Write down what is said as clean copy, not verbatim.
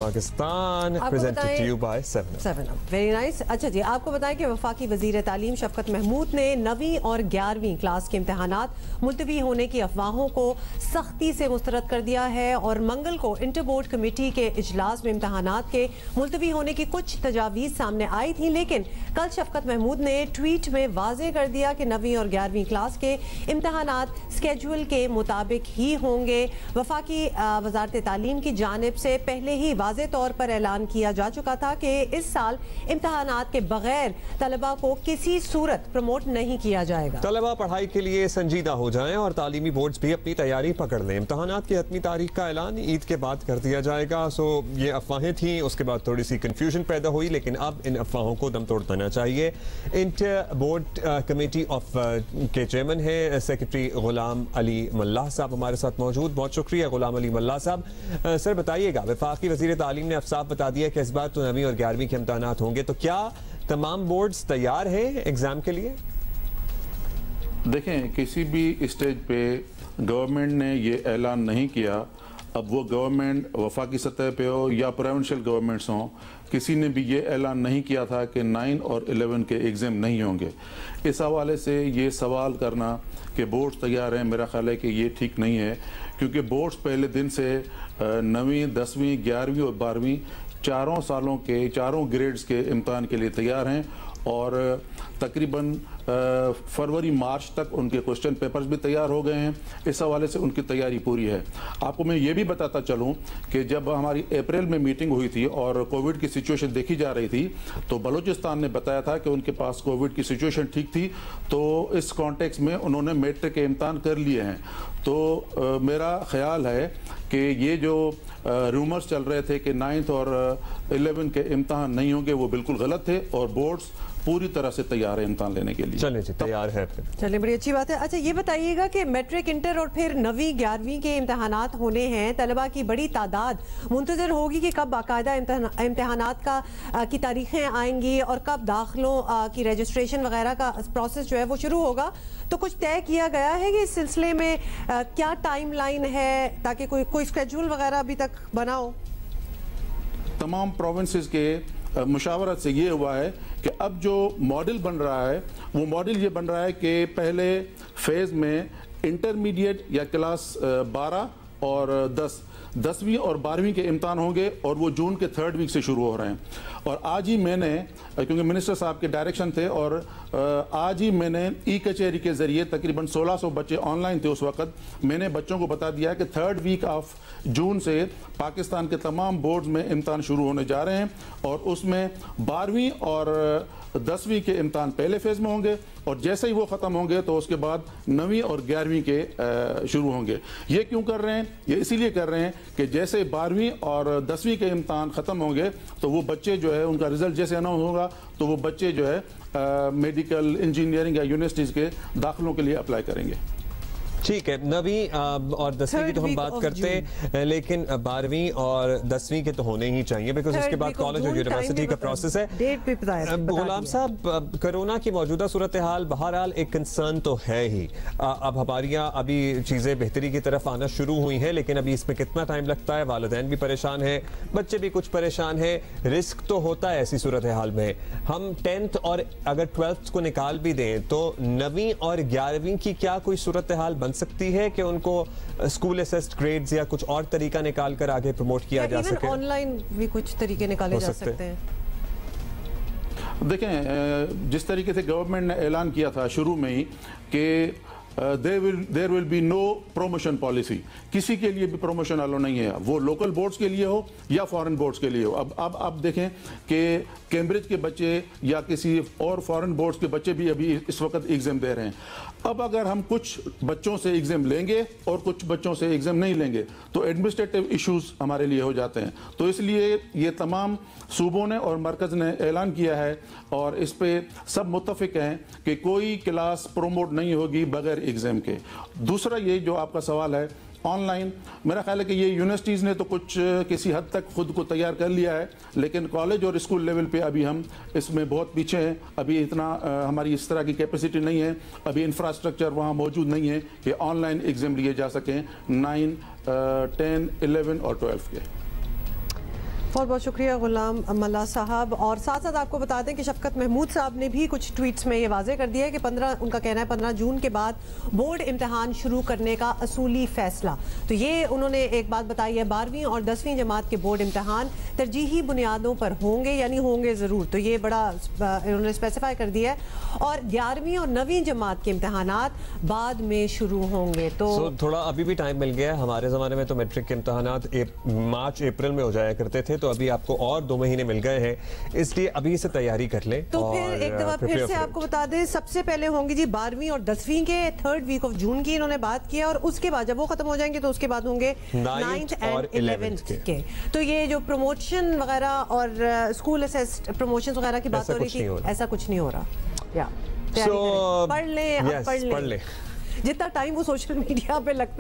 Pakistan, presented to you by 7up. Very nice. अच्छा जी, आपको बताएं कि वफाकी वजीर तालीम शफकत महमूद ने 9वीं और 11वीं क्लास के इम्तहानात मुलतवी होने की अफवाहों को सख्ती से मुस्तरद कर दिया है और मंगल को इंटर बोर्ड कमेटी के इजलास में इम्तहानात के मुलतवी होने की कुछ तजावीज़ सामने आई थी, लेकिन कल शफकत महमूद ने ट्वीट में वाज़ेह कर दिया कि 9वीं और 11वीं क्लास के इम्तहानात स्केड्यूल के मुताबिक ही होंगे। वफाकी वजारत तालीम की जानिब से पहले ही वाज़ेह तौर पर ऐलान किया जा चुका था कि इस साल इम्तहानात के बगैर तलबा को किसी सूरत प्रमोट नहीं किया जाएगा। तलबा पढ़ाई के लिए संजीदा हो जाएं और तालीमी बोर्ड्स भी अपनी तैयारी पकड़ लें। इम्तहानात की हतमी तारीख का ऐलान ईद के बाद कर दिया जाएगा। सो ये अफवाहें थी, उसके बाद थोड़ी सी कंफ्यूजन पैदा हुई, लेकिन अब इन अफवाहों को दम तोड़ देना चाहिए। इंटर बोर्ड कमेटी ऑफ के चेयरमैन है सेक्रेटरी गुलाम अली मल्लाह साहब हमारे साथ मौजूद। बहुत शुक्रिया गुलाम अली मल्लाह साहब। सर बताइएगा, वफाकी वज़ीर तालीम ने साफ बता दिया कि इस बार तो 9वीं और 11वीं के इम्तहानात होंगे, तो क्या तमाम बोर्ड्स तैयार हैं एग्जाम के लिए? देखें, किसी भी स्टेज पे गवर्नमेंट ने ये ऐलान नहीं किया, अब वो गवर्नमेंट वफाकी सतह पे हो या प्रोविंशियल गवर्नमेंट्स हों, किसी ने भी ये ऐलान नहीं किया था कि 9 और 11 के एग्ज़ाम नहीं होंगे। इस हवाले से ये सवाल करना कि बोर्ड्स तैयार हैं, मेरा ख्याल है कि ये ठीक नहीं है, क्योंकि बोर्ड्स पहले दिन से 9वीं, 10वीं, 11वीं और 12वीं चारों सालों के चारों ग्रेड्स के इम्तहान के लिए तैयार हैं और तकरीबन फरवरी मार्च तक उनके क्वेश्चन पेपर्स भी तैयार हो गए हैं। इस हवाले से उनकी तैयारी पूरी है। आपको मैं ये भी बताता चलूं कि जब हमारी अप्रैल में मीटिंग हुई थी और कोविड की सिचुएशन देखी जा रही थी, तो बलूचिस्तान ने बताया था कि उनके पास कोविड की सिचुएशन ठीक थी, तो इस कॉन्टेक्स्ट में उन्होंने मैट्रिक के इम्तहान कर लिए हैं। तो मेरा ख्याल है कि ये जो रूमर्स चल रहे थे कि 9th और 11 के इम्तहान नहीं होंगे, वो बिल्कुल गलत थे और बोर्ड्स पूरी तरह से तैयार है इम्तहान लेने के लिए। चलिए जी, तैयार है फिर। चलिए, बड़ी अच्छी बात है। अच्छा, ये बताइएगा कि मैट्रिक, इंटर और फिर 9वीं 11वीं के इम्तहानात होने हैं, तलबा की बड़ी तादाद मुंतज़र होगी कि कब बाकायदा इम्तहानात की तारीखें आएंगी और कब दाखिलों की रजिस्ट्रेशन वगैरह का प्रोसेस जो है वो शुरू होगा। तो कुछ तय किया गया है कि इस सिलसिले में क्या टाइम लाइन है, ताकि कोई स्केड्यूल वगैरह अभी तक बना हो? तमाम प्रोविंसेस के मुशावरत से ये हुआ है कि अब जो मॉडल बन रहा है, वो मॉडल ये बन रहा है कि पहले फेज़ में इंटरमीडिएट या क्लास 12 और 10वीं और 12वीं के इम्तहान होंगे और वो जून के 3rd वीक से शुरू हो रहे हैं। और आज ही मैंने, क्योंकि मिनिस्टर साहब के डायरेक्शन थे, और आज ही मैंने ई कचहरी के ज़रिए तकरीबन 1600 बच्चे ऑनलाइन थे उस वक्त, मैंने बच्चों को बता दिया कि 3rd वीक ऑफ जून से पाकिस्तान के तमाम बोर्ड्स में इम्तहान शुरू होने जा रहे हैं और उसमें 12वीं और 10वीं के इम्तहान पहले फेज़ में होंगे और जैसे ही वो ख़त्म होंगे तो उसके बाद 9वीं और 11वीं के शुरू होंगे। ये क्यों कर रहे हैं? ये इसीलिए कर रहे हैं कि जैसे 12वीं और 10वीं के इम्तहान ख़त्म होंगे तो वो बच्चे जो है, उनका रिज़ल्ट जैसे अनाउंस होगा तो वो बच्चे जो है मेडिकल, इंजीनियरिंग या यूनिवर्सिटीज़ के दाखिलों के लिए अप्लाई करेंगे। ठीक है, 9वीं और 10वीं की तो हम बात करते हैं, लेकिन 12वीं और 10वीं के तो होने ही चाहिए, बिकॉज उसके बाद कॉलेज और यूनिवर्सिटी का प्रोसेस है। गुलाम साहब, कोरोना की मौजूदा सूरत हाल बहरहाल एक कंसर्न तो है ही। अब हमारी यहाँ अभी चीज़ें बेहतरी की तरफ आना शुरू हुई हैं, लेकिन अभी इसमें कितना टाइम लगता है, वालिदैन भी परेशान हैं, बच्चे भी कुछ परेशान हैं, रिस्क तो होता है ऐसी सूरत हाल में। हम 10th और अगर 12th को निकाल भी दें तो 9वीं और 11वीं की क्या कोई सूरत हाल बन सकती है कि उनको स्कूल असेस्ड ग्रेड्स या कुछ और तरीका निकाल कर आगे प्रमोट किया जा सके? ऑनलाइन भी कुछ तरीके निकाले जा सकते हैं। देखें, जिस तरीके से गवर्नमेंट ने ऐलान किया था शुरू में ही कि there will be no promotion policy, किसी के लिए भी प्रोमोशन अलो नहीं है, वो लोकल बोर्ड्स के लिए हो या फॉरेन बोर्ड्स के लिए हो। अब आप देखें कि कैम्ब्रिज के बच्चे या किसी और फॉरेन बोर्ड्स के बच्चे भी अभी इस वक्त एग्ज़ाम दे रहे हैं। अब अगर हम कुछ बच्चों से एग्ज़ाम लेंगे और कुछ बच्चों से एग्ज़ाम नहीं लेंगे तो एडमिनिस्ट्रेटिव इश्यूज हमारे लिए हो जाते हैं। तो इसलिए ये तमाम सूबों ने और मरकज़ ने ऐलान किया है और इस पे सब मुत्तफिक हैं कि कोई क्लास प्रोमोट नहीं होगी बगैर एग्ज़ाम के। दूसरा, ये जो आपका सवाल है ऑनलाइन, मेरा ख्याल है कि ये यूनिवर्सिटीज़ ने तो कुछ किसी हद तक खुद को तैयार कर लिया है, लेकिन कॉलेज और स्कूल लेवल पे अभी हम इसमें बहुत पीछे हैं। अभी इतना हमारी इस तरह की कैपेसिटी नहीं है, अभी इंफ्रास्ट्रक्चर वहाँ मौजूद नहीं है कि ऑनलाइन एग्ज़ाम लिए जा सकें 9, 10, 11 और 12 के। बहुत बहुत शुक्रिया गुलाम मल्ला साहब। और साथ साथ आपको बता दें कि शफकत महमूद साहब ने भी कुछ ट्वीट्स में ये वाज़ेह कर दिया है कि 15 उनका कहना है 15 जून के बाद बोर्ड इम्तिहान शुरू करने का असूली फैसला। तो ये उन्होंने एक बात बताई है, 12वीं और 10वीं जमात के बोर्ड इम्तिहान तरजीही बुनियादों पर होंगे, यानी होंगे ज़रूर। तो ये बड़ा उन्होंने स्पेसिफाई कर दिया है। और 11वीं और 9वीं जमात के इम्तिहानात बाद में शुरू होंगे। तो थोड़ा अभी भी टाइम मिल गया है। हमारे ज़माने में तो मैट्रिक के इम्तिहानात मार्च अप्रैल में हो जाया करते थे, तो अभी आपको और 2 महीने मिल गए हैं, इसलिए अभी से तैयारी कर लें। तो फिर एक दफा फिर से आपको बता दें, सबसे पहले होंगी जी 12वीं और 10वीं के 3rd वीक ऑफ जून की इन्होंने बात किया, और उसके बाद जब वो खत्म हो जाएंगे तो उसके बाद होंगे 9th एंड 11th के। तो ये जो प्रमोशन वगैरह और स्कूल असेस्ड प्रमोशन वगैरह की बात हो रही थी, ऐसा कुछ नहीं हो रहा। पढ़ लें, जितना टाइम वो सोशल मीडिया पे लगता